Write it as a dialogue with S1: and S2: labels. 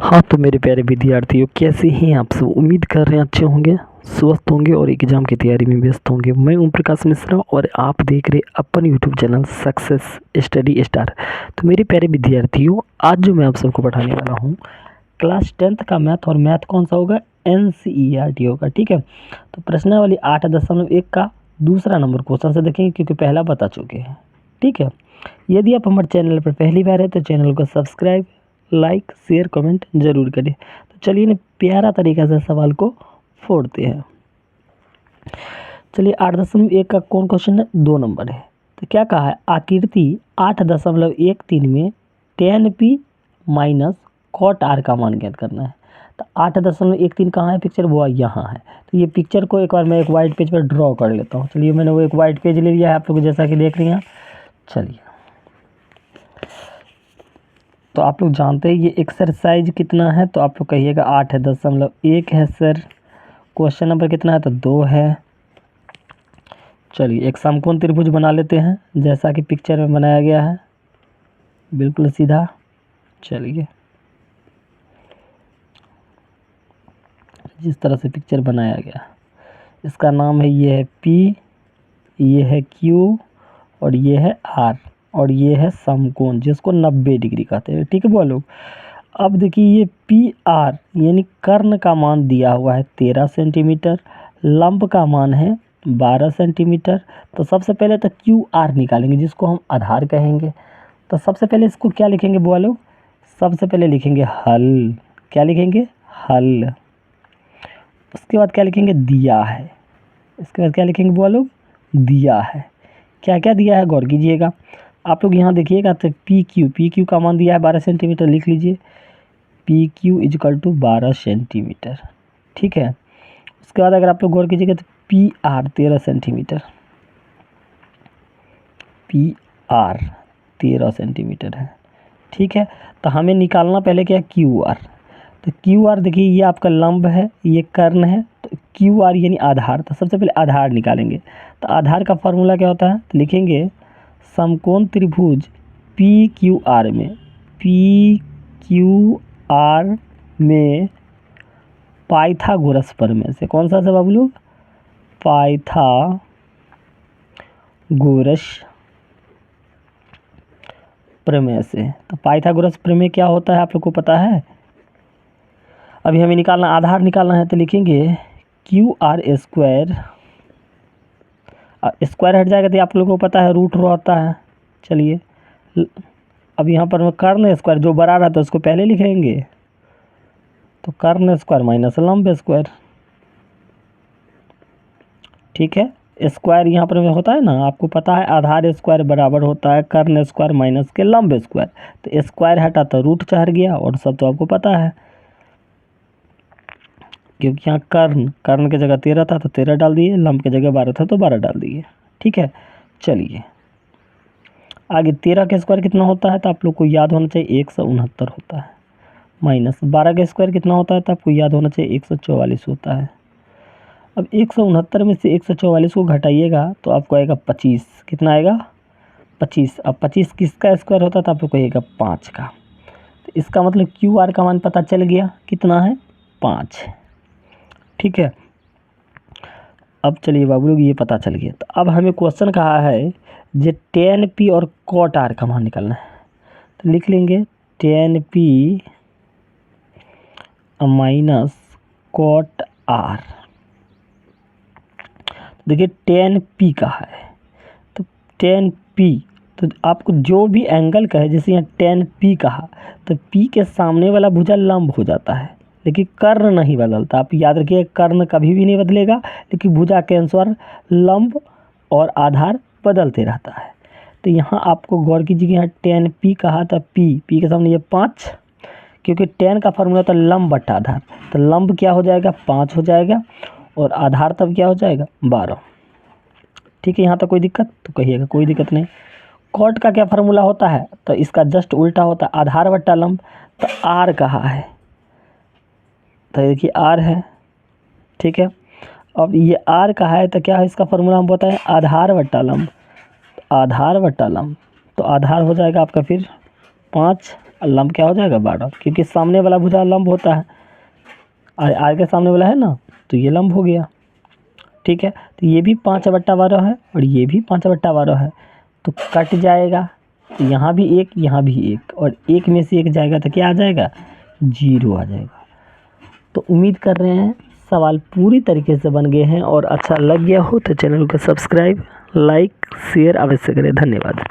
S1: हाँ तो मेरे प्यारे विद्यार्थियों, कैसे हैं आप सब। उम्मीद कर रहे हैं अच्छे होंगे, स्वस्थ होंगे और एग्जाम की तैयारी में व्यस्त होंगे। मैं ओम प्रकाश मिश्रा और आप देख रहे अपन YouTube channel success study star. तो मेरे प्यारे विद्यार्थियों, आज जो मैं आप सबको पढ़ाने वाला हूँ क्लास 10th का मैथ। और मैथ कौन सा होगा, NCERT होगा। ठीक है, तो प्रश्नावली 8.1 का दूसरा नंबर क्वेश्चन से देखेंगे, क्योंकि पहला बता चुके हैं। ठीक है, यदि आप हमारे चैनल पर पहली बार है तो चैनल को सब्सक्राइब, लाइक, शेयर, कमेंट जरूर करें। तो चलिए ना प्यारा तरीका से सवाल को फोड़ते हैं। चलिए 8.1 का कौन क्वेश्चन है, 2 नंबर है। तो क्या कहा है, आकृति 8.13 में tan p minus cot r का मान ज्ञात करना है। तो 8.13 कहाँ है पिक्चर, वो यहाँ है। तो ये पिक्चर को एक बार मैं एक वाइट पेज पर ड्रॉ कर लेता हूँ। चलिए मैंने वो एक वाइट पेज ले लिया है, आप लोग जैसा कि देख रही हैं। चलिए, तो आप लोग जानते हैं ये एक्सरसाइज कितना है, तो आप लोग कहिएगा 8.1 है सर। क्वेश्चन नंबर कितना है, तो 2 है। चलिए एक समकोण त्रिभुज बना लेते हैं, जैसा कि पिक्चर में बनाया गया है, बिल्कुल सीधा। चलिए जिस तरह से पिक्चर बनाया गया, इसका नाम है, ये है P, ये है Q और ये है R, और ये है समकोण जिसको 90 डिग्री कहते हैं। ठीक है बोलो। अब देखिए ये PR यानी कर्ण का मान दिया हुआ है 13 सेंटीमीटर, लंब का मान है 12 सेंटीमीटर। तो सबसे पहले तो QR निकालेंगे, जिसको हम आधार कहेंगे। तो सबसे पहले इसको क्या लिखेंगे बुआ लोग, सबसे पहले लिखेंगे हल। क्या लिखेंगे, हल। उसके बाद क्या लिखेंगे, दिया है। इसके बाद क्या लिखेंगे बुआ लोग, दिया है। क्या क्या दिया है गौर कीजिएगा। आप लोग यहाँ देखिएगा तो PQ का मान दिया है 12 सेंटीमीटर, लिख लीजिए PQ इजकल टू 12 सेंटीमीटर। ठीक है, उसके बाद अगर आप लोग गौर कीजिएगा तो PR 13 सेंटीमीटर, PR 13 सेंटीमीटर है। ठीक है, तो हमें निकालना पहले क्या, QR। तो QR देखिए ये आपका लंब है, ये कर्ण है, तो QR यानी आधार। तो सबसे पहले आधार निकालेंगे। तो आधार का फार्मूला क्या होता है, तो लिखेंगे समकोण त्रिभुज PQR में, PQR में पाइथागोरस प्रमेय से, कौन सा सब आप लोग, पाइथागोरस प्रमेय से। तो पाइथागोरस प्रमेय क्या होता है आप लोग को पता है। अभी हमें निकालना, आधार निकालना है, तो लिखेंगे QR स्क्वायर, स्क्वायर हट जाएगा तो आप लोगों को पता है रूट रो आता है। चलिए अब यहाँ पर कर्ण स्क्वायर जो बड़ा रहता है उसको पहले लिखेंगे, तो कर्ण स्क्वायर माइनस लंब स्क्वायर। ठीक है, स्क्वायर यहाँ पर होता है ना, आपको पता है आधार स्क्वायर बराबर होता है कर्ण स्क्वायर माइनस के लंब स्क्वायर। तो स्क्वायर हटा तो रूट चढ़ गया, और सब तो आपको पता है, क्योंकि यहाँ कर्ण की जगह 13 था तो 13 डाल दिए, लंब की जगह 12 था तो 12 डाल दिए। ठीक है, चलिए आगे 13 का स्क्वायर कितना होता है, तो आप लोग को याद होना चाहिए 169 होता है, माइनस 12 का स्क्वायर कितना होता है, तो आपको याद होना चाहिए 144 होता है। अब 169 में से 144 को घटाइएगा तो आपको आएगा 25। कितना आएगा, 25। अब 25 किसका स्क्वायर होता है, तो आपको कहिएगा 5 का। तो इसका मतलब QR का मान पता चल गया, कितना है, 5। ठीक है, अब चलिए बाबू लोग ये पता चल गया। तो अब हमें क्वेश्चन कहा है जे tan p और cot r का मान निकालना है। तो लिख लेंगे tan p minus cot r। देखिए tan p का है, तो tan p, तो आपको जो भी एंगल का है, जैसे यहाँ tan p कहा, तो p के सामने वाला भुजा लंब हो जाता है, लेकिन कर्ण नहीं बदलता। आप याद रखिए कर्ण कभी भी नहीं बदलेगा, लेकिन भुजा के अनुसार लंब और आधार बदलते रहता है। तो यहाँ आपको गौर कीजिए, यहाँ tan p कहा था, p के सामने ये 5, क्योंकि tan का फार्मूला था लंब बट्टा आधार। तो लंब क्या हो जाएगा, 5 हो जाएगा, और आधार तब क्या हो जाएगा, 12। ठीक है, यहाँ तक कोई दिक्कत, तो कहिएगा कोई दिक्कत नहीं। कॉट का क्या फार्मूला होता है, तो इसका जस्ट उल्टा होता है, आधार बट्टा लंब। तो R कहा है, तो देखिए R है। ठीक है, अब ये R का है, तो क्या है इसका फार्मूला हम बताएं, आधार बट्टा लंब। आधार बट्टा लंब, तो आधार हो जाएगा आपका फिर 5 लंब क्या हो जाएगा 12, क्योंकि सामने वाला भुजा लंब होता है, आर के सामने वाला है ना, तो ये लंब हो गया। ठीक है, तो ये भी 5/12 है और ये भी 5/12 है, तो कट जाएगा। तो यहाँ भी 1, यहाँ भी 1, और 1 में से 1 जाएगा तो क्या आ जाएगा, 0 आ जाएगा। तो उम्मीद कर रहे हैं सवाल पूरी तरीके से बन गए हैं, और अच्छा लग गया हो तो चैनल को सब्सक्राइब, लाइक, शेयर अवश्य करें। धन्यवाद।